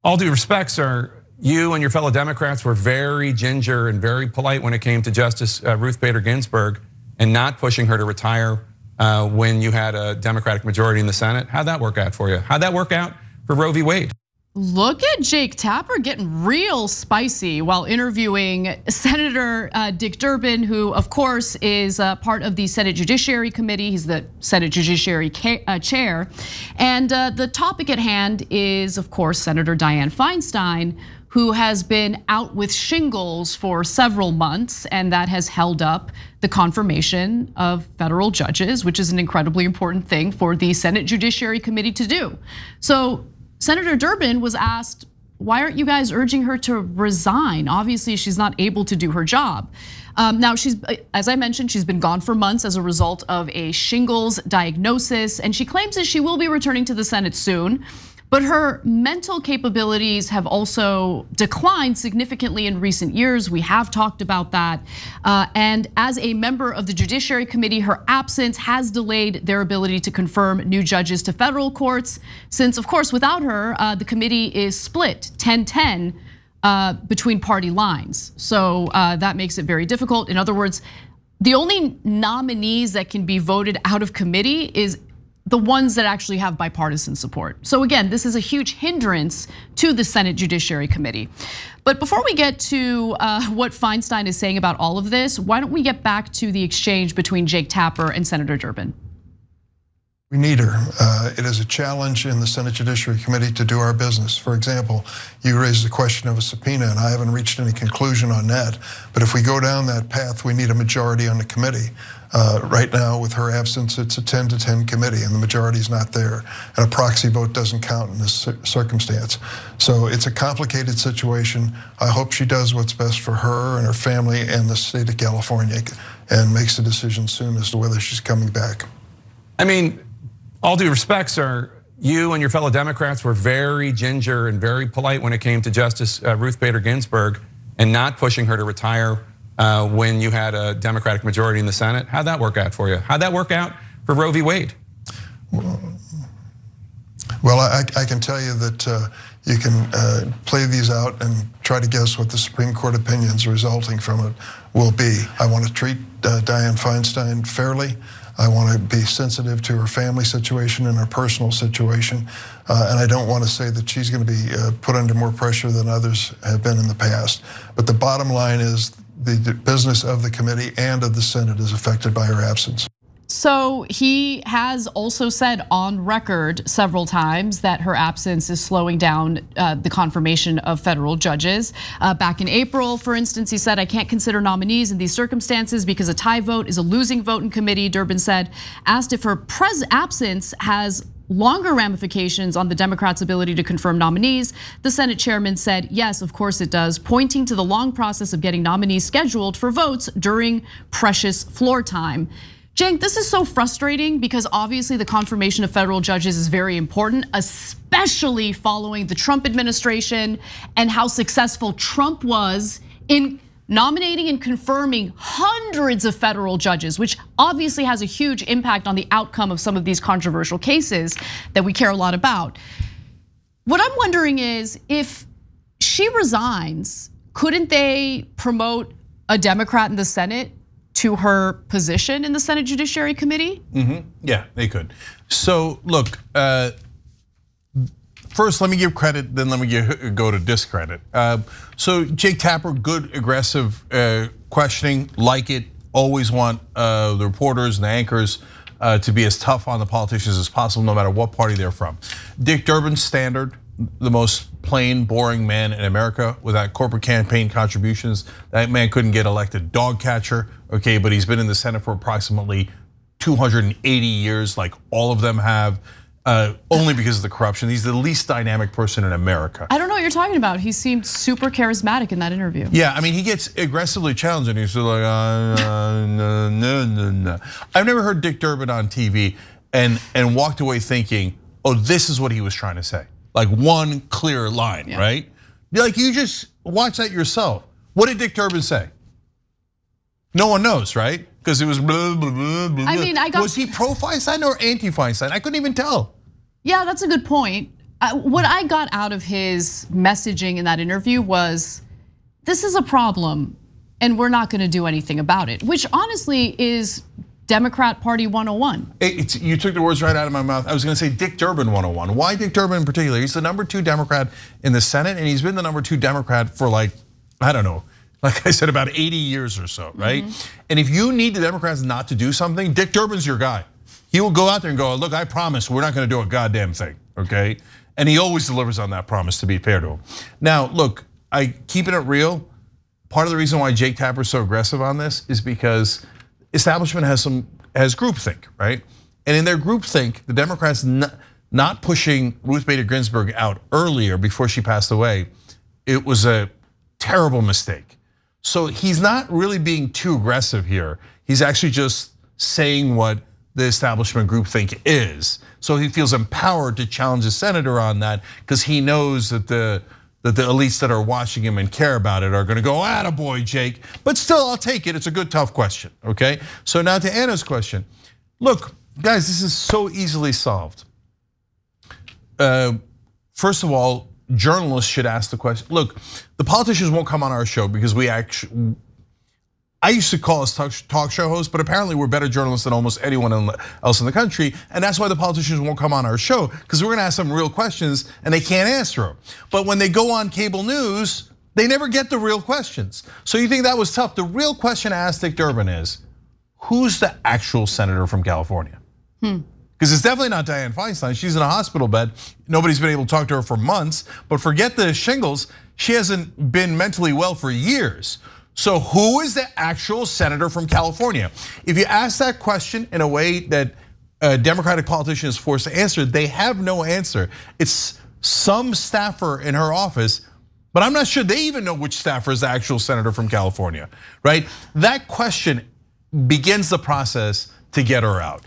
All due respect, sir, you and your fellow Democrats were very ginger and very polite when it came to Justice Ruth Bader Ginsburg and not pushing her to retire when you had a Democratic majority in the Senate. How'd that work out for you? How'd that work out for Roe v. Wade? Look at Jake Tapper getting real spicy while interviewing Senator Dick Durbin, who of course is part of the Senate Judiciary Committee. He's the Senate Judiciary chair. And the topic at hand is, of course, Senator Diane Feinstein, who has been out with shingles for several months, and that has held up the confirmation of federal judges, which is an incredibly important thing for the Senate Judiciary Committee to do. So Senator Durbin was asked, why aren't you guys urging her to resign? Obviously, she's not able to do her job. Now, as I mentioned, she's been gone for months as a result of a shingles diagnosis, and she claims that she will be returning to the Senate soon. But her mental capabilities have also declined significantly in recent years. We have talked about that. And as a member of the Judiciary Committee, her absence has delayed their ability to confirm new judges to federal courts. Since, of course, without her, the committee is split 10-10 between party lines. So that makes it very difficult. In other words, the only nominees that can be voted out of committee is the ones that actually have bipartisan support. So again, this is a huge hindrance to the Senate Judiciary Committee. But before we get to what Feinstein is saying about all of this, why don't we get back to the exchange between Jake Tapper and Senator Durbin? We need her. It is a challenge in the Senate Judiciary Committee to do our business. For example, you raised the question of a subpoena, and I haven't reached any conclusion on that. But if we go down that path, we need a majority on the committee. Right now, with her absence, it's a 10-10 committee, and the majority is not there. And a proxy vote doesn't count in this circumstance. So it's a complicated situation. I hope she does what's best for her and her family and the state of California and makes a decision soon as to whether she's coming back. I mean, all due respect, sir, you and your fellow Democrats were very ginger and very polite when it came to Justice Ruth Bader Ginsburg and not pushing her to retire when you had a Democratic majority in the Senate. How'd that work out for you? How'd that work out for Roe v. Wade? Well, I can tell you that you can play these out and try to guess what the Supreme Court opinions resulting from it will be. I want to treat Dianne Feinstein fairly. I want to be sensitive to her family situation and her personal situation. And I don't want to say that she's going to be put under more pressure than others have been in the past. But the bottom line is the business of the committee and of the Senate is affected by her absence. So he has also said on record several times that her absence is slowing down the confirmation of federal judges. Back in April, for instance, he said, I can't consider nominees in these circumstances because a tie vote is a losing vote in committee. Durbin said, asked if her absence has longer ramifications on the Democrats' ability to confirm nominees. The Senate chairman said, yes, of course it does, pointing to the long process of getting nominees scheduled for votes during precious floor time. Cenk, this is so frustrating because obviously the confirmation of federal judges is very important, especially following the Trump administration and how successful Trump was in nominating and confirming hundreds of federal judges, which obviously has a huge impact on the outcome of some of these controversial cases that we care a lot about. What I'm wondering is, if she resigns, couldn't they promote a Democrat in the Senate to her position in the Senate Judiciary Committee? Yeah, they could. So look, first let me give credit, then let me go to discredit. So Jake Tapper, good aggressive questioning, like it. Always want the reporters and the anchors to be as tough on the politicians as possible, no matter what party they're from. Dick Durbin, standard, the most plain, boring man in America without corporate campaign contributions. That man couldn't get elected dog catcher, okay, but he's been in the Senate for approximately 280 years, like all of them have, only because of the corruption. He's the least dynamic person in America. I don't know what you're talking about. He seemed super charismatic in that interview. Yeah, I mean, he gets aggressively challenged and he's like, no. I've never heard Dick Durbin on TV and walked away thinking, oh, this is what he was trying to say. Like one clear line, right? Like you just watch that yourself. What did Dick Durbin say? No one knows, right? Because it was blah, blah, blah, blah. I mean, was he pro-Feinstein or anti-Feinstein? I couldn't even tell. Yeah, that's a good point. what I got out of his messaging in that interview was, this is a problem and we're not gonna do anything about it, which honestly is Democrat Party 101. You took the words right out of my mouth. I was gonna say Dick Durbin 101. Why Dick Durbin in particular? He's the #2 Democrat in the Senate, and he's been the #2 Democrat for like, I don't know, like I said, about 80 years or so, right? And if you need the Democrats not to do something, Dick Durbin's your guy. He will go out there and go, look, I promise we're not gonna do a goddamn thing, okay? And he always delivers on that promise, to be fair to him. Now, look, keeping it real, part of the reason why Jake Tapper's so aggressive on this is because establishment has groupthink, right? And in their groupthink, the Democrats not pushing Ruth Bader Ginsburg out earlier before she passed away, it was a terrible mistake. So he's not really being too aggressive here. He's actually just saying what the establishment groupthink is. So he feels empowered to challenge the senator on that because he knows that the elites that are watching him and care about it are gonna go, attaboy, Jake. But still, I'll take it, it's a good, tough question, okay? So now to Anna's question. Look, guys, this is so easily solved. First of all, journalists should ask the question. Look, the politicians won't come on our show because I used to call us talk show hosts, but apparently we're better journalists than almost anyone else in the country. And that's why the politicians won't come on our show, because we're gonna ask them real questions and they can't answer them. But when they go on cable news, they never get the real questions. So you think that was tough. The real question to ask Dick Durbin is, who's the actual senator from California? Because it's definitely not Diane Feinstein. She's in a hospital bed. Nobody's been able to talk to her for months, but forget the shingles, she hasn't been mentally well for years. So who is the actual senator from California? If you ask that question in a way that a Democratic politician is forced to answer, they have no answer. It's some staffer in her office, but I'm not sure they even know which staffer is the actual senator from California, right? That question begins the process to get her out,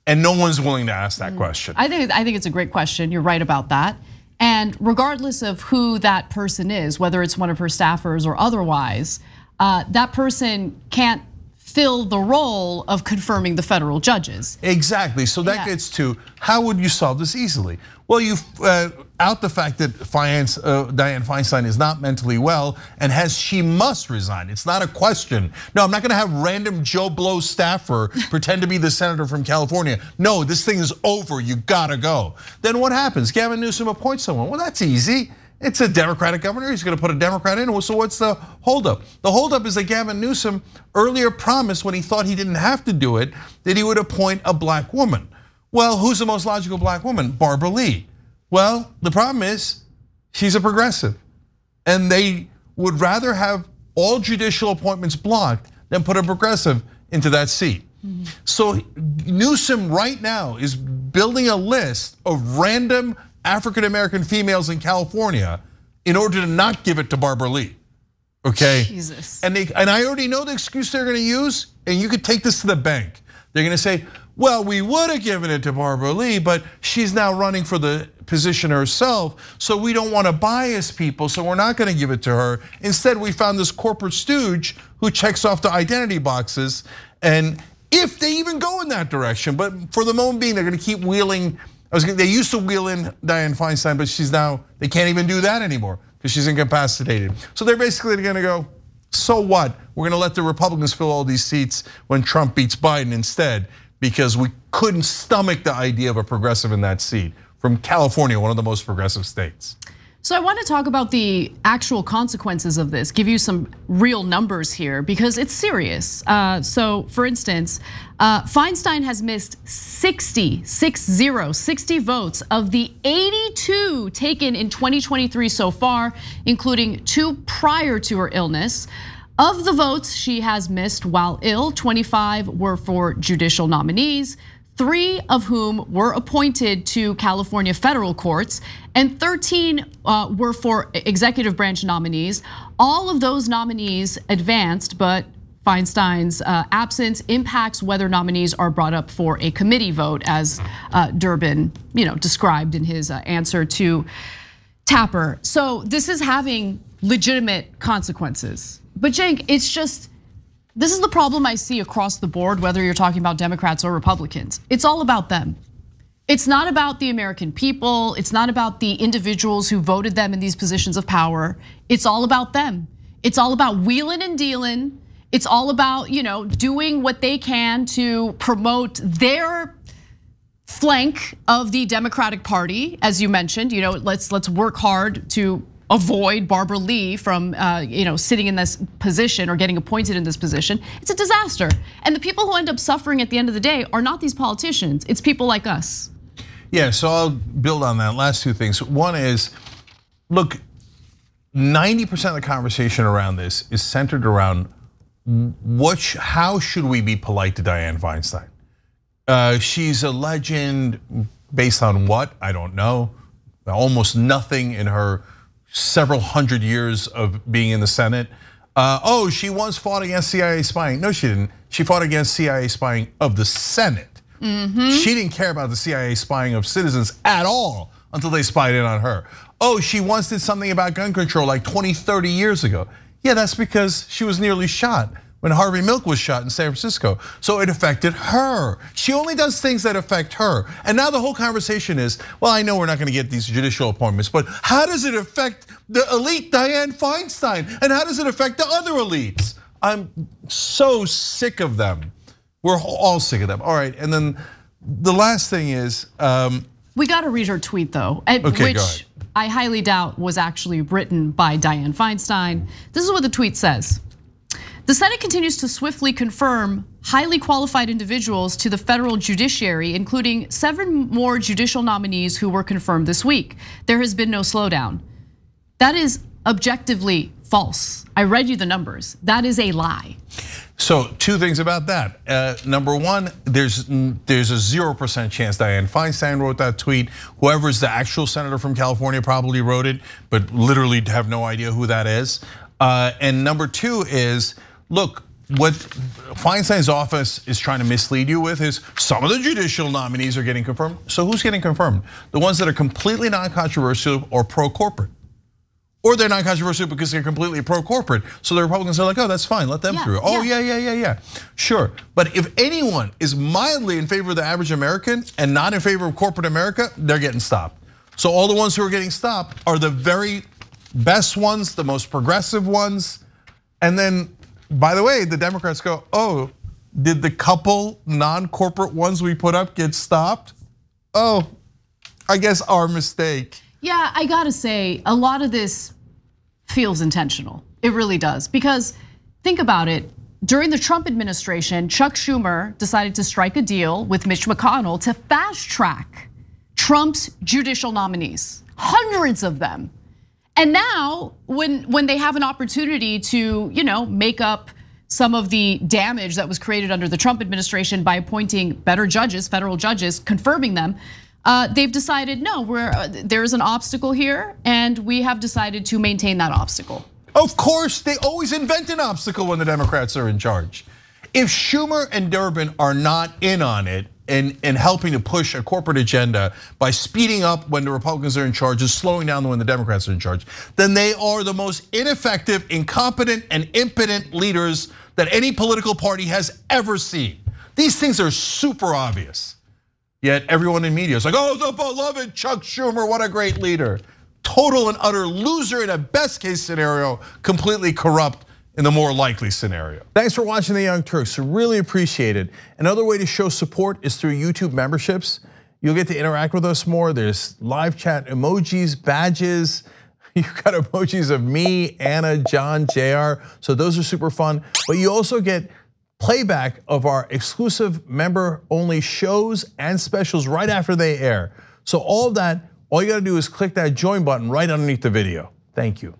and no one's willing to ask that question. I think it's a great question. You're right about that. And regardless of who that person is, whether it's one of her staffers or otherwise, that person can't fill the role of confirming the federal judges. Exactly, so that gets to, how would you solve this easily? Well, you out the fact that Diane Feinstein is not mentally well and she must resign. It's not a question. No, I'm not gonna have random Joe Blow staffer pretend to be the senator from California. No, this thing is over, you gotta go. Then what happens? Gavin Newsom appoints someone. Well, that's easy. It's a Democratic governor, he's gonna put a Democrat in. So what's the holdup? The holdup is that Gavin Newsom earlier promised, when he thought he didn't have to do it, that he would appoint a black woman. Well, who's the most logical black woman? Barbara Lee. Well, the problem is, she's a progressive. And they would rather have all judicial appointments blocked than put a progressive into that seat. So Newsom right now is building a list of random African-American females in California in order to not give it to Barbara Lee, okay? Jesus. And I already know the excuse they're gonna use, and you could take this to the bank. They're gonna say, well, we would have given it to Barbara Lee, but she's now running for the position herself, so we don't want to bias people, so we're not gonna give it to her. Instead, we found this corporate stooge who checks off the identity boxes, and if they even go in that direction, but for the moment being, they're gonna keep wheeling. They used to wheel in Diane Feinstein, but they can't even do that anymore because she's incapacitated. So they're basically gonna go, so what? We're gonna let the Republicans fill all these seats when Trump beats Biden instead, because we couldn't stomach the idea of a progressive in that seat from California, one of the most progressive states. So I want to talk about the actual consequences of this, give you some real numbers here because it's serious. So for instance, Feinstein has missed 60 votes of the 82 taken in 2023 so far, including 2 prior to her illness. Of the votes she has missed while ill, 25 were for judicial nominees, 3 of whom were appointed to California federal courts, and 13 were for executive branch nominees. All of those nominees advanced, but Feinstein's absence impacts whether nominees are brought up for a committee vote, as Durbin described in his answer to Tapper. So this is having legitimate consequences. But Cenk, it's just, this is the problem I see across the board, whether you're talking about Democrats or Republicans. It's all about them. It's not about the American people. It's not about the individuals who voted them in these positions of power. It's all about them. It's all about wheeling and dealing. It's all about, doing what they can to promote their flank of the Democratic Party, as you mentioned. Let's work hard to avoid Barbara Lee from sitting in this position or getting appointed in this position. It's a disaster. And the people who end up suffering at the end of the day are not these politicians. It's people like us. Yeah, so I'll build on that. Last two things. One is, look, 90% of the conversation around this is centered around how should we be polite to Diane Feinstein? She's a legend based on what? I don't know. Almost nothing in her several hundred years of being in the Senate. She once fought against CIA spying. No, she didn't. She fought against CIA spying of the Senate. She didn't care about the CIA spying of citizens at all until they spied in on her. She once did something about gun control like 20, 30 years ago. Yeah, that's because she was nearly shot when Harvey Milk was shot in San Francisco. So it affected her. She only does things that affect her. And now the whole conversation is, well, I know we're not gonna get these judicial appointments, but how does it affect the elite Diane Feinstein? And how does it affect the other elites? I'm so sick of them. We're all sick of them. All right, and then the last thing is, we got to read her tweet though, okay, which I highly doubt was actually written by Diane Feinstein. This is what the tweet says. The Senate continues to swiftly confirm highly qualified individuals to the federal judiciary, including 7 more judicial nominees who were confirmed this week. There has been no slowdown. That is objectively false. I read you the numbers. That is a lie. So 2 things about that. Number one, there's a 0% chance Diane Feinstein wrote that tweet. Whoever's the actual senator from California probably wrote it, but literally have no idea who that is. And number 2 is, look, what Feinstein's office is trying to mislead you with is some of the judicial nominees are getting confirmed. So who's getting confirmed? The ones that are completely non-controversial or pro-corporate. Or they're not controversial because they're completely pro-corporate. So the Republicans are like, that's fine, let them through. Yeah. Sure, but if anyone is mildly in favor of the average American and not in favor of corporate America, they're getting stopped. So all the ones who are getting stopped are the very best ones, the most progressive ones. And then, by the way, the Democrats go, did the couple non-corporate ones we put up get stopped? I guess our mistake. Yeah, I gotta say, a lot of this feels intentional. It really does, because think about it. During the Trump administration, Chuck Schumer decided to strike a deal with Mitch McConnell to fast track Trump's judicial nominees, hundreds of them. And now, when they have an opportunity to, make up some of the damage that was created under the Trump administration by appointing better judges, federal judges, confirming them, they've decided, no, there is an obstacle here, and we have decided to maintain that obstacle. Of course, they always invent an obstacle when the Democrats are in charge. If Schumer and Durbin are not in on it and helping to push a corporate agenda by speeding up when the Republicans are in charge and slowing down when the Democrats are in charge, then they are the most ineffective, incompetent, and impotent leaders that any political party has ever seen. These things are super obvious. Yet everyone in media is like, the beloved Chuck Schumer, what a great leader. Total and utter loser in a best case scenario, completely corrupt in the more likely scenario. Thanks for watching The Young Turks, really appreciate it. Another way to show support is through YouTube memberships. You'll get to interact with us more. There's live chat emojis, badges. You've got emojis of me, Anna, John, JR. So those are super fun. But you also get playback of our exclusive member-only shows and specials right after they air. So all of that, all you gotta do is click that join button right underneath the video. Thank you.